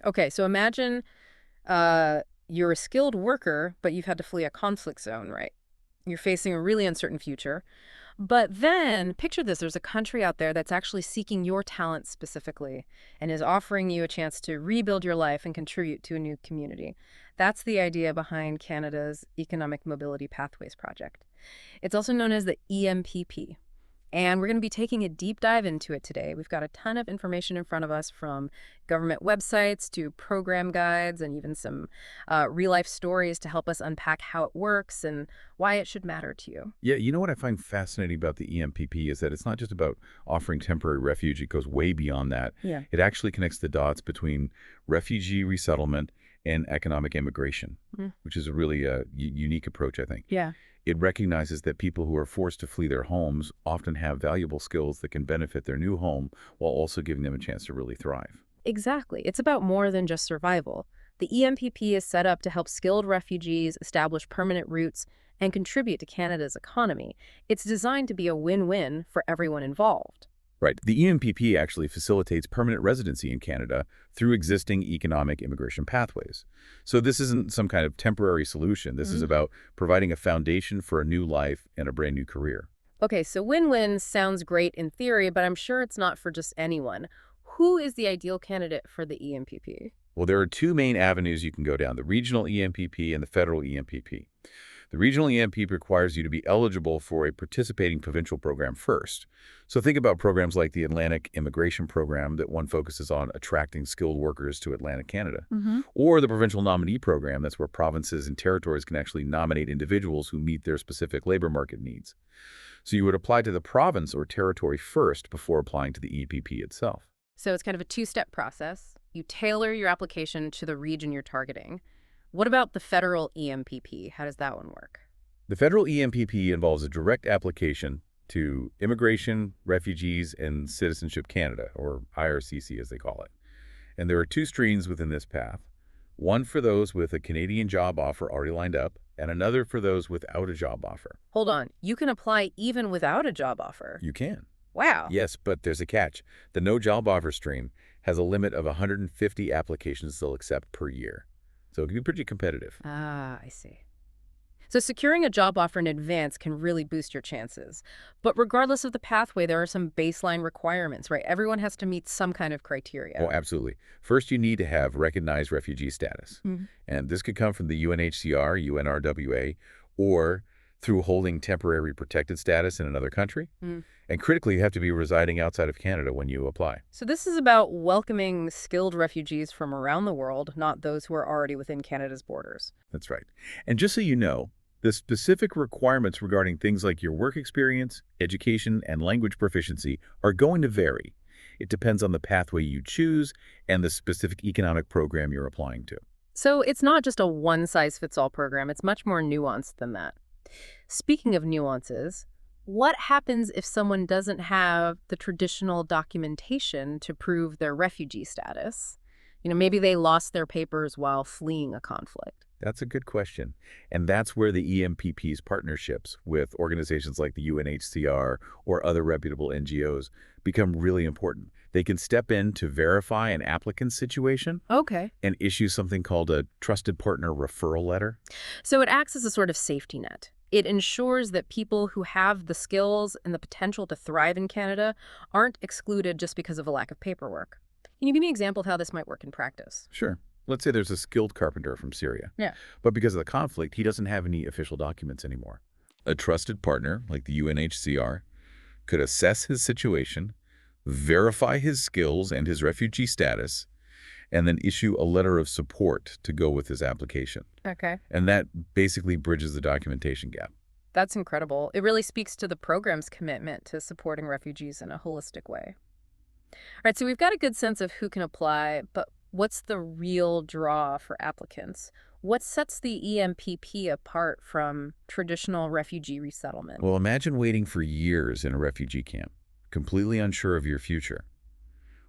Okay, so imagine you're a skilled worker, but you've had to flee a conflict zone, right? You're facing a really uncertain future. But then, picture this, there's a country out there that's actually seeking your talent specifically and is offering you a chance to rebuild your life and contribute to a new community. That's the idea behind Canada's Economic Mobility Pathways Project. It's also known as the EMPP. And we're going to be taking a deep dive into it today. We've got a ton of information in front of us, from government websites to program guides and even some real-life stories to help us unpack how it works and why it should matter to you. Yeah, you know what I find fascinating about the EMPP is that it's not just about offering temporary refuge. It goes way beyond that. Yeah. It actually connects the dots between refugee resettlement and economic immigration, Mm. which is a really unique approach, I think. Yeah. It recognizes that people who are forced to flee their homes often have valuable skills that can benefit their new home while also giving them a chance to really thrive. Exactly. It's about more than just survival. The EMPP is set up to help skilled refugees establish permanent roots and contribute to Canada's economy. It's designed to be a win-win for everyone involved. Right. The EMPP actually facilitates permanent residency in Canada through existing economic immigration pathways. So this isn't some kind of temporary solution. This is about providing a foundation for a new life and a brand new career. Okay, so win-win sounds great in theory, but I'm sure it's not for just anyone. Who is the ideal candidate for the EMPP? Well, there are two main avenues you can go down: the regional EMPP and the federal EMPP. The regional EMPP requires you to be eligible for a participating provincial program first. So think about programs like the Atlantic Immigration Program that one focuses on attracting skilled workers to Atlantic Canada, or the provincial nominee program. That's where provinces and territories can actually nominate individuals who meet their specific labor market needs. So you would apply to the province or territory first before applying to the EMPP itself. So it's kind of a two-step process. You tailor your application to the region you're targeting. What about the federal EMPP? How does that one work? The federal EMPP involves a direct application to Immigration, Refugees, and Citizenship Canada, or IRCC as they call it. And there are two streams within this path: one for those with a Canadian job offer already lined up, and another for those without a job offer. Hold on. You can apply even without a job offer. You can. Wow. Yes, but there's a catch. The no job offer stream has a limit of 150 applications they'll accept per year. So it can be pretty competitive. Ah, I see. So securing a job offer in advance can really boost your chances. But regardless of the pathway, there are some baseline requirements, right? Everyone has to meet some kind of criteria. Oh, absolutely. First, you need to have recognized refugee status. Mhm. And this could come from the UNHCR, UNRWA, or through holding temporary protected status in another country. Mm. And critically, you have to be residing outside of Canada when you apply. So this is about welcoming skilled refugees from around the world, not those who are already within Canada's borders. That's right. And just so you know, the specific requirements regarding things like your work experience, education, and language proficiency are going to vary. It depends on the pathway you choose and the specific economic program you're applying to. So it's not just a one-size-fits-all program. It's much more nuanced than that. Speaking of nuances, what happens if someone doesn't have the traditional documentation to prove their refugee status? Maybe they lost their papers while fleeing a conflict. That's a good question. And that's where the EMPP's partnerships with organizations like the UNHCR or other reputable NGOs become really important. They can step in to verify an applicant's situation Okay. and issue something called a trusted partner referral letter. So it acts as a sort of safety net. It ensures that people who have the skills and the potential to thrive in Canada aren't excluded just because of a lack of paperwork. Can you give me an example of how this might work in practice? Sure. Let's say there's a skilled carpenter from Syria. Yeah. But because of the conflict, he doesn't have any official documents anymore. A trusted partner, like the UNHCR, could assess his situation, verify his skills and his refugee status, and then issue a letter of support to go with his application. Okay. And that basically bridges the documentation gap. That's incredible. It really speaks to the program's commitment to supporting refugees in a holistic way. All right, so we've got a good sense of who can apply, but what's the real draw for applicants? What sets the EMPP apart from traditional refugee resettlement? Well, imagine waiting for years in a refugee camp, completely unsure of your future.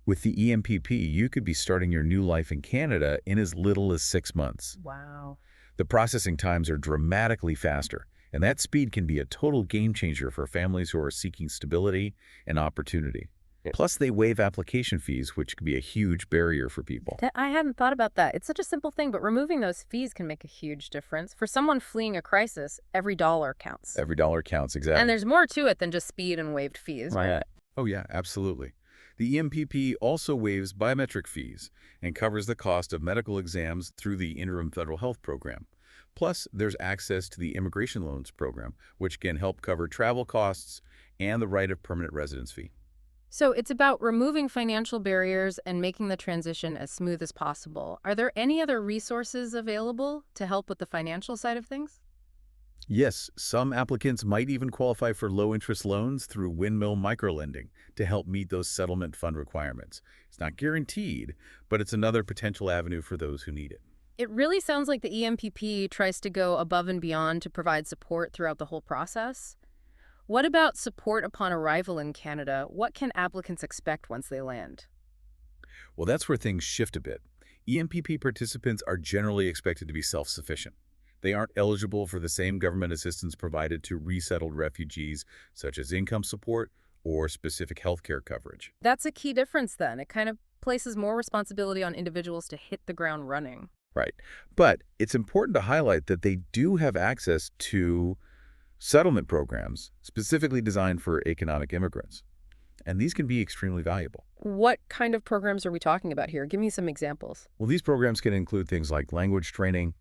With the EMPP, you could be starting your new life in Canada in as little as 6 months. Wow. The processing times are dramatically faster, and that speed can be a total game changer for families who are seeking stability and opportunity. Plus, they waive application fees, which can be a huge barrier for people. I hadn't thought about that. It's such a simple thing, but removing those fees can make a huge difference. For someone fleeing a crisis, every dollar counts. Every dollar counts, And exactly. there's more to it than just speed and waived fees, right? Oh yeah, absolutely. The EMPP also waives biometric fees and covers the cost of medical exams through the Interim Federal Health Program. Plus, there's access to the Immigration Loans Program, which can help cover travel costs and the right of permanent residence fee. So it's about removing financial barriers and making the transition as smooth as possible. Are there any other resources available to help with the financial side of things? Yes, some applicants might even qualify for low-interest loans through windmill microlending to help meet those settlement fund requirements. It's not guaranteed, but it's another potential avenue for those who need it. It really sounds like the EMPP tries to go above and beyond to provide support throughout the whole process. What about support upon arrival in Canada? What can applicants expect once they land? Well, that's where things shift a bit. EMPP participants are generally expected to be self-sufficient. They aren't eligible for the same government assistance provided to resettled refugees, such as income support or specific health care coverage. That's a key difference then. It kind of places more responsibility on individuals to hit the ground running. Right. But it's important to highlight that they do have access to settlement programs specifically designed for economic immigrants. And these can be extremely valuable. What kind of programs are we talking about here? Give me some examples. Well, these programs can include things like language training,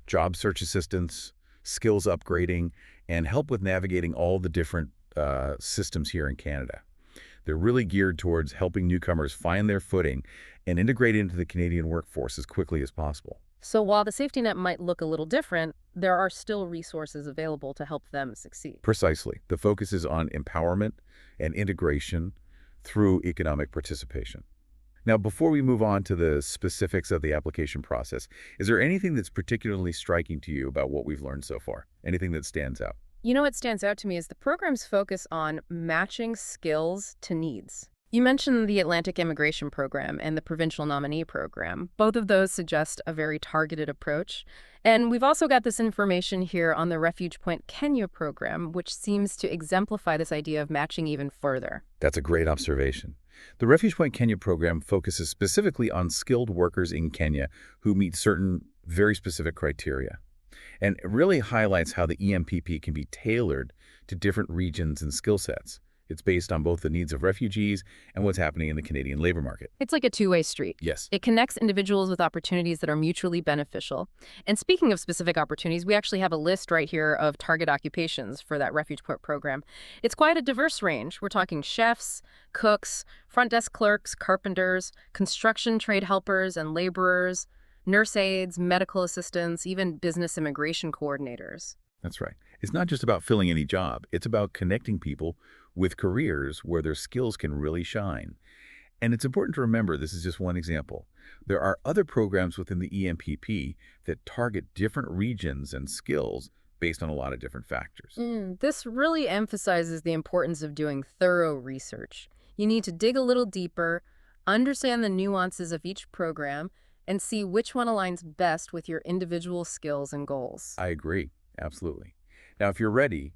job search assistance, skills upgrading, and help with navigating all the different systems here in Canada. They're really geared towards helping newcomers find their footing and integrate into the Canadian workforce as quickly as possible. So while the safety net might look a little different, there are still resources available to help them succeed. Precisely. The focus is on empowerment and integration through economic participation. Now, before we move on to the specifics of the application process, is there anything that's particularly striking to you about what we've learned so far? Anything that stands out? You know what stands out to me is the program's focus on matching skills to needs. You mentioned the Atlantic Immigration Program and the Provincial Nominee Program. Both of those suggest a very targeted approach. And we've also got this information here on the RefugeePoint Kenya program, which seems to exemplify this idea of matching even further. That's a great observation. The RefugeePoint Kenya program focuses specifically on skilled workers in Kenya who meet certain very specific criteria. And it really highlights how the EMPP can be tailored to different regions and skill sets. It's based on both the needs of refugees and what's happening in the Canadian labor market. It's like a two-way street. Yes. It connects individuals with opportunities that are mutually beneficial. And speaking of specific opportunities, we actually have a list right here of target occupations for that RefugeePoint program. It's quite a diverse range. We're talking chefs, cooks, front desk clerks, carpenters, construction trade helpers and laborers, nurse aides, medical assistants, even business immigration coordinators. That's right. It's not just about filling any job. It's about connecting people with careers where their skills can really shine. And it's important to remember this is just one example. There are other programs within the EMPP that target different regions and skills based on a lot of different factors. This really emphasizes the importance of doing thorough research. You need to dig a little deeper, understand the nuances of each program, and see which one aligns best with your individual skills and goals. I agree. Absolutely. Now, if you're ready,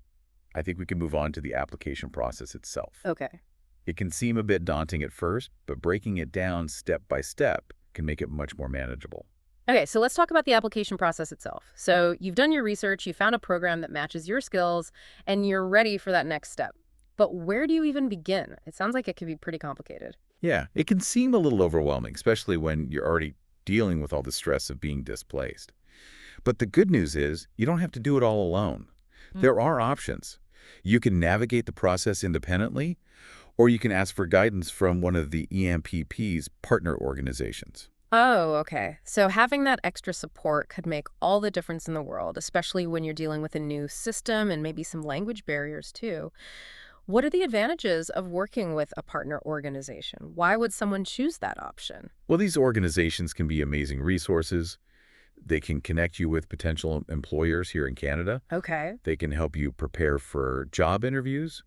I think we can move on to the application process itself. Okay. It can seem a bit daunting at first, but breaking it down step by step can make it much more manageable. Okay, so let's talk about the application process itself. So you've done your research, you found a program that matches your skills, and you're ready for that next step. But where do you even begin? It sounds like it could be pretty complicated. Yeah, it can seem a little overwhelming, especially when you're already dealing with all the stress of being displaced. But the good news is you don't have to do it all alone. There are options. You can navigate the process independently, or you can ask for guidance from one of the EMPP's partner organizations. Oh, okay. So having that extra support could make all the difference in the world, especially when you're dealing with a new system and maybe some language barriers too. What are the advantages of working with a partner organization? Why would someone choose that option? Well, these organizations can be amazing resources. They can connect you with potential employers here in Canada. Okay. They can help you prepare for job interviews.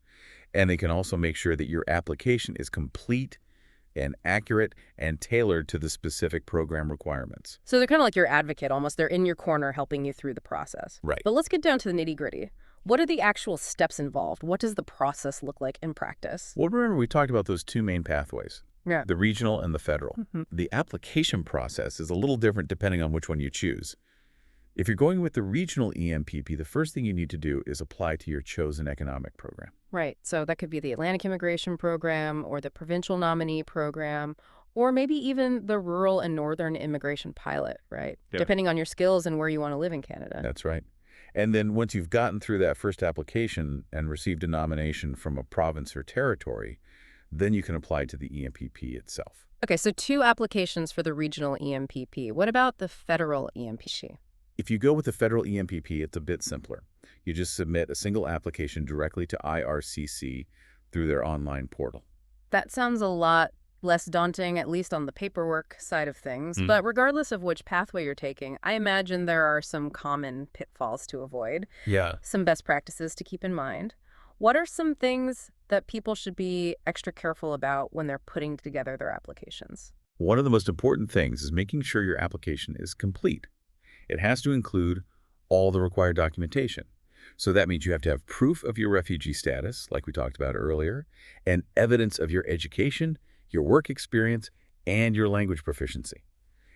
And they can also make sure that your application is complete and accurate and tailored to the specific program requirements. So they're kind of like your advocate almost. They're in your corner helping you through the process. Right. But let's get down to the nitty-gritty. What are the actual steps involved? What does the process look like in practice? Well, remember we talked about those two main pathways, Yeah. the regional and the federal. Mhm. The application process is a little different depending on which one you choose. If you're going with the regional EMPP, the first thing you need to do is apply to your chosen economic program. Right. So that could be the Atlantic Immigration Program or the Provincial Nominee Program, or maybe even the Rural and Northern Immigration Pilot, right? Yeah. Depending on your skills and where you want to live in Canada. That's right. And then once you've gotten through that first application and received a nomination from a province or territory, then you can apply to the EMPP itself. Okay, so 2 applications for the Regional EMPP. What about the Federal EMPP? If you go with the federal EMPP, it's a bit simpler. You just submit a single application directly to IRCC through their online portal. That sounds a lot less daunting, at least on the paperwork side of things. But regardless of which pathway you're taking, I imagine there are some common pitfalls to avoid, Yeah. some best practices to keep in mind. What are some things that people should be extra careful about when they're putting together their applications? One of the most important things is making sure your application is complete. It has to include all the required documentation. So that means you have to have proof of your refugee status, like we talked about earlier, and evidence of your education, your work experience, and your language proficiency.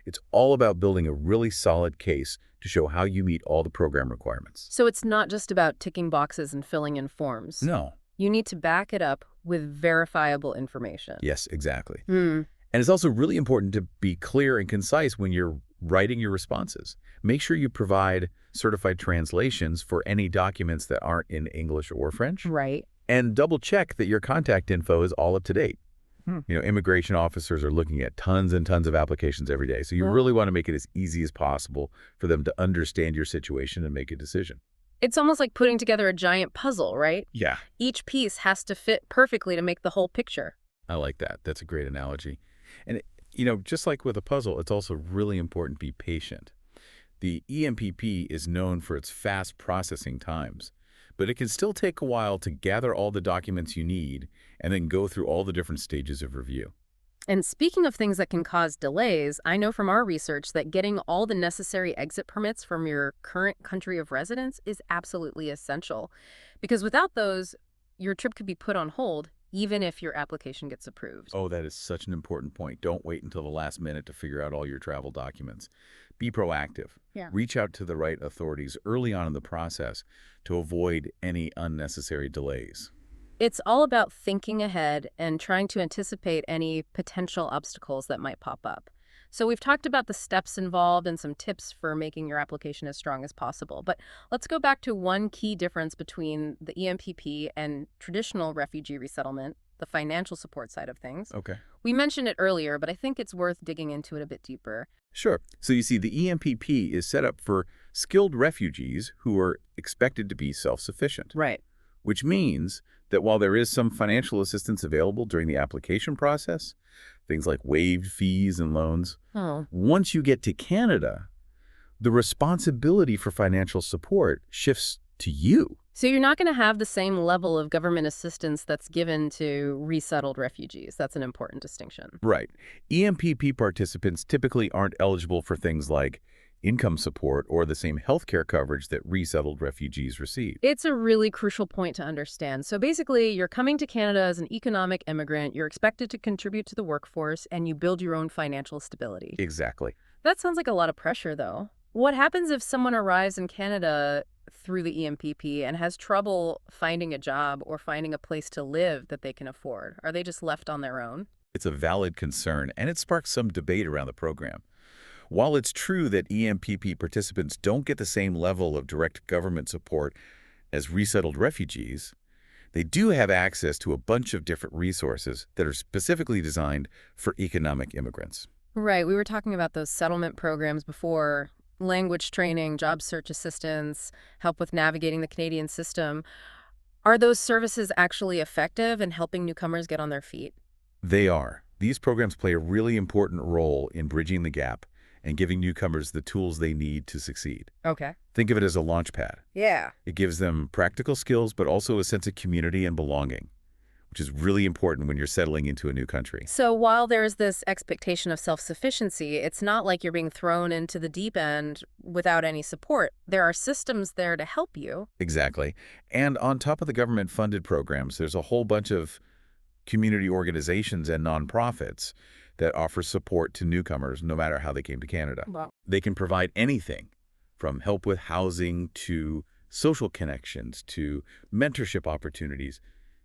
It's all about building a really solid case to show how you meet all the program requirements. So it's not just about ticking boxes and filling in forms. No. You need to back it up with verifiable information. Yes, exactly. Hmm. And it's also really important to be clear and concise when you're writing your responses. Make sure you provide certified translations for any documents that aren't in English or French. Right. And double check that your contact info is all up to date. Hmm. Immigration officers are looking at tons and tons of applications every day. So you Yeah. really want to make it as easy as possible for them to understand your situation and make a decision. It's almost like putting together a giant puzzle, right? Yeah. Each piece has to fit perfectly to make the whole picture. I like that. That's a great analogy. And, just like with a puzzle, it's also really important to be patient. The EMPP is known for its fast processing times, but it can still take a while to gather all the documents you need and then go through all the different stages of review. And speaking of things that can cause delays, I know from our research that getting all the necessary exit permits from your current country of residence is absolutely essential. Because without those, your trip could be put on hold, even if your application gets approved. Oh, that is such an important point. Don't wait until the last minute to figure out all your travel documents. Be proactive. Yeah. Reach out to the right authorities early on in the process to avoid any unnecessary delays. It's all about thinking ahead and trying to anticipate any potential obstacles that might pop up. So we've talked about the steps involved and some tips for making your application as strong as possible. But let's go back to one key difference between the EMPP and traditional refugee resettlement, the financial support side of things. Okay. We mentioned it earlier, but I think it's worth digging into it a bit deeper. Sure. So you see, the EMPP is set up for skilled refugees who are expected to be self-sufficient, Right. which means that while there is some financial assistance available during the application process, things like waived fees and loans, Oh. once you get to Canada, the responsibility for financial support shifts to you. So you're not going to have the same level of government assistance that's given to resettled refugees. That's an important distinction. Right. EMPP participants typically aren't eligible for things like income support or the same health care coverage that resettled refugees receive. It's a really crucial point to understand. So basically, you're coming to Canada as an economic immigrant, you're expected to contribute to the workforce, and you build your own financial stability. Exactly. That sounds like a lot of pressure, though. What happens if someone arrives in Canada through the EMPP and has trouble finding a job or finding a place to live that they can afford? Are they just left on their own? It's a valid concern, and it sparks some debate around the program. While it's true that EMPP participants don't get the same level of direct government support as resettled refugees, they do have access to a bunch of different resources that are specifically designed for economic immigrants. Right. We were talking about those settlement programs before. Language training, job search assistance, help with navigating the Canadian system. Are those services actually effective in helping newcomers get on their feet? They are. These programs play a really important role in bridging the gap and giving newcomers the tools they need to succeed. Okay. Think of it as a launch pad. Yeah. It gives them practical skills, but also a sense of community and belonging. which is really important when you're settling into a new country. So while there's this expectation of self-sufficiency, it's not like you're being thrown into the deep end without any support. There are systems there to help you. Exactly. And on top of the government-funded programs, there's a whole bunch of community organizations and nonprofits that offer support to newcomers no matter how they came to Canada. Wow. They can provide anything from help with housing to social connections to mentorship opportunities.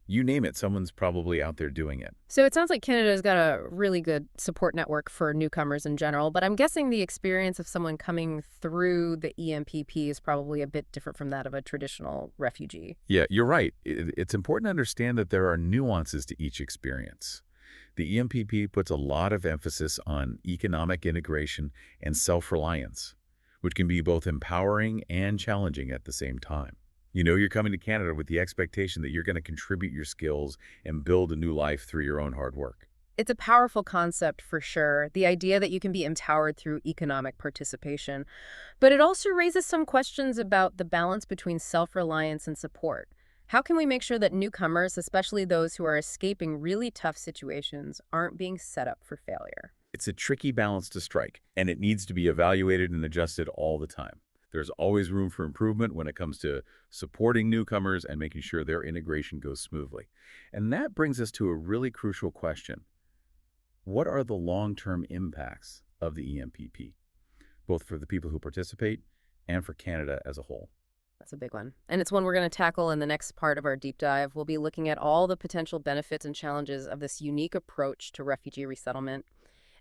You name it, someone's probably out there doing it. So it sounds like Canada's got a really good support network for newcomers in general, but I'm guessing the experience of someone coming through the EMPP is probably a bit different from that of a traditional refugee. Yeah, you're right. It's important to understand that there are nuances to each experience. The EMPP puts a lot of emphasis on economic integration and self-reliance, which can be both empowering and challenging at the same time. You know you're coming to Canada with the expectation that you're going to contribute your skills and build a new life through your own hard work. It's a powerful concept for sure, the idea that you can be empowered through economic participation. But it also raises some questions about the balance between self-reliance and support. How can we make sure that newcomers, especially those who are escaping really tough situations, aren't being set up for failure? It's a tricky balance to strike, and it needs to be evaluated and adjusted all the time. There's always room for improvement when it comes to supporting newcomers and making sure their integration goes smoothly. And that brings us to a really crucial question. What are the long-term impacts of the EMPP, both for the people who participate and for Canada as a whole? That's a big one. And it's one we're going to tackle in the next part of our deep dive. We'll be looking at all the potential benefits and challenges of this unique approach to refugee resettlement.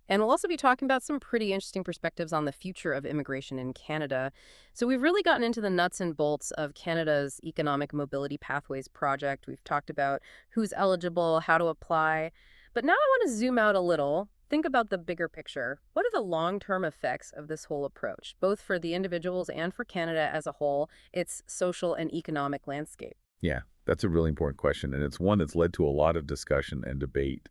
And we'll also be talking about some pretty interesting perspectives on the future of immigration in Canada. So we've really gotten into the nuts and bolts of Canada's Economic Mobility Pathways project. We've talked about who's eligible, how to apply. But now I want to zoom out a little. Think about the bigger picture. What are the long-term effects of this whole approach, both for the individuals and for Canada as a whole, its social and economic landscape? Yeah, that's a really important question, and it's one that's led to a lot of discussion and debate.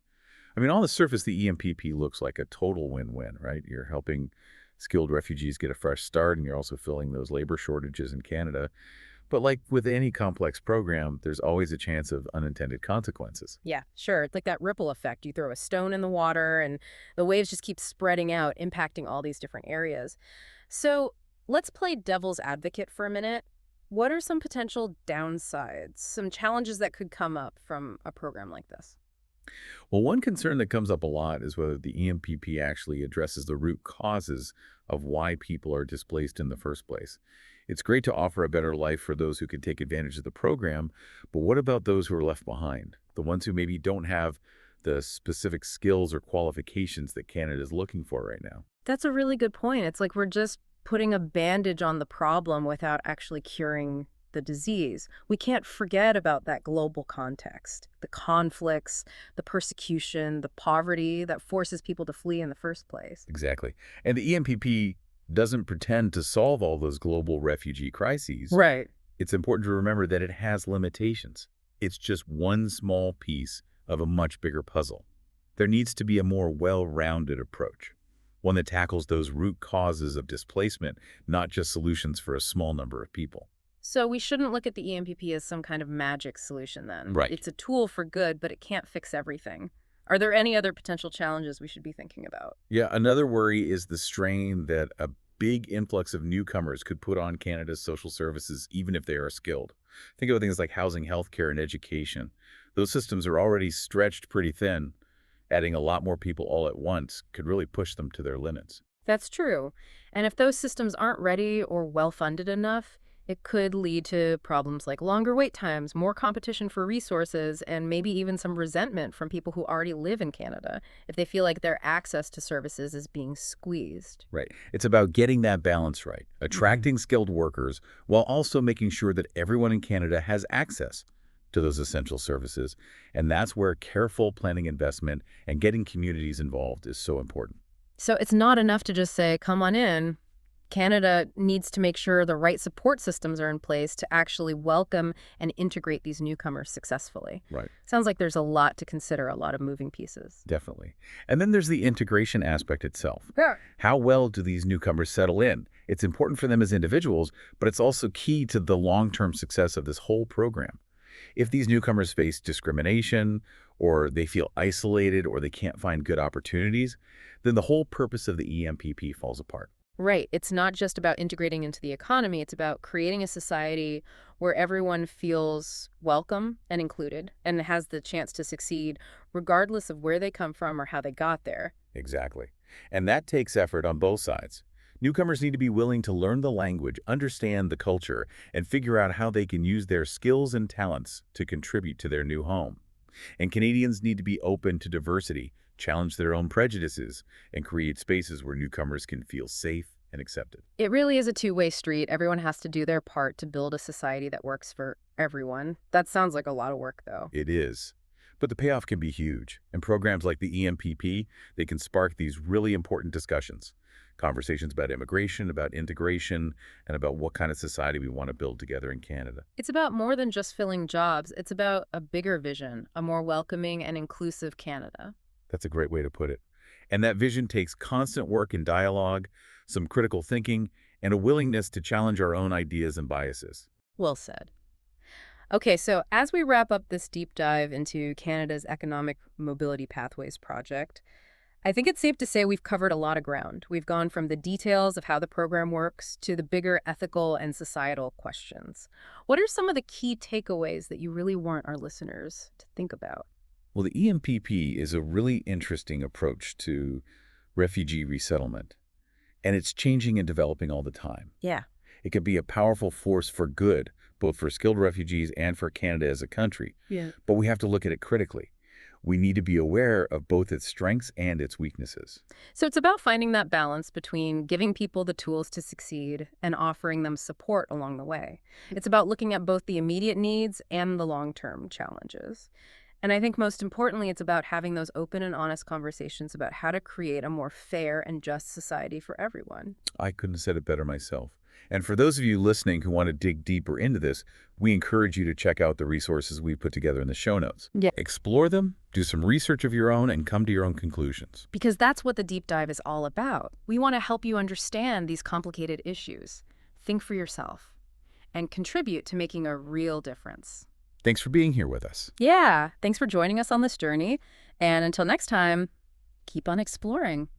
I mean, on the surface, the EMPP looks like a total win-win, right? You're helping skilled refugees get a fresh start, and you're also filling those labor shortages in Canada. But like with any complex program, there's always a chance of unintended consequences. Yeah, sure. It's like that ripple effect. You throw a stone in the water and the waves just keep spreading out, impacting all these different areas. So let's play devil's advocate for a minute. What are some potential downsides, some challenges that could come up from a program like this? Well, one concern that comes up a lot is whether the EMPP actually addresses the root causes of why people are displaced in the first place. It's great to offer a better life for those who can take advantage of the program, but what about those who are left behind? The ones who maybe don't have the specific skills or qualifications that Canada is looking for right now. That's a really good point. It's like we're just putting a bandage on the problem without actually curing the disease. We can't forget about that global context, the conflicts, the persecution, the poverty that forces people to flee in the first place. Exactly. And the EMPP doesn't pretend to solve all those global refugee crises. Right. It's important to remember that it has limitations. It's just one small piece of a much bigger puzzle. There needs to be a more well-rounded approach, one that tackles those root causes of displacement, not just solutions for a small number of people. So we shouldn't look at the EMPP as some kind of magic solution then. Right. It's a tool for good, but it can't fix everything. Are there any other potential challenges we should be thinking about? Yeah, another worry is the strain that a big influx of newcomers could put on Canada's social services, even if they are skilled. Think of things like housing, healthcare, and education. Those systems are already stretched pretty thin. Adding a lot more people all at once could really push them to their limits. That's true. And if those systems aren't ready or well-funded enough, it could lead to problems like longer wait times, more competition for resources, and maybe even some resentment from people who already live in Canada if they feel like their access to services is being squeezed. Right. It's about getting that balance right, attracting skilled workers while also making sure that everyone in Canada has access to those essential services. And that's where careful planning investment and getting communities involved is so important. So it's not enough to just say, come on in. Canada needs to make sure the right support systems are in place to actually welcome and integrate these newcomers successfully. Right. Sounds like there's a lot to consider, a lot of moving pieces. Definitely. And then there's the integration aspect itself. Yeah. How well do these newcomers settle in? It's important for them as individuals, but it's also key to the long-term success of this whole program. If these newcomers face discrimination, or they feel isolated, or they can't find good opportunities, then the whole purpose of the EMPP falls apart. Right. It's not just about integrating into the economy. It's about creating a society where everyone feels welcome and included and has the chance to succeed regardless of where they come from or how they got there. Exactly. And that takes effort on both sides. Newcomers need to be willing to learn the language, understand the culture, and figure out how they can use their skills and talents to contribute to their new home. And Canadians need to be open to diversity, challenge their own prejudices, and create spaces where newcomers can feel safe and accepted. It really is a two-way street. Everyone has to do their part to build a society that works for everyone. That sounds like a lot of work, though. It is. But the payoff can be huge. And programs like the EMPP, they can spark these really important discussions. Conversations about immigration, about integration, and about what kind of society we want to build together in Canada. It's about more than just filling jobs. It's about a bigger vision, a more welcoming and inclusive Canada. That's a great way to put it. And that vision takes constant work and dialogue, some critical thinking, and a willingness to challenge our own ideas and biases. Well said. Okay, so as we wrap up this deep dive into Canada's Economic Mobility Pathways project, I think it's safe to say we've covered a lot of ground. We've gone from the details of how the program works to the bigger ethical and societal questions. What are some of the key takeaways that you really want our listeners to think about? Well, the EMPP is a really interesting approach to refugee resettlement, and it's changing and developing all the time. Yeah. It can be a powerful force for good, both for skilled refugees and for Canada as a country. Yeah. But we have to look at it critically. We need to be aware of both its strengths and its weaknesses. So it's about finding that balance between giving people the tools to succeed and offering them support along the way. It's about looking at both the immediate needs and the long-term challenges. And I think most importantly, it's about having those open and honest conversations about how to create a more fair and just society for everyone. I couldn't have said it better myself. And for those of you listening who want to dig deeper into this, we encourage you to check out the resources we put together in the show notes. Yeah. Explore them, do some research of your own, and come to your own conclusions. Because that's what the deep dive is all about. We want to help you understand these complicated issues, think for yourself, and contribute to making a real difference. Thanks for being here with us. Yeah, thanks for joining us on this journey. And until next time, keep on exploring.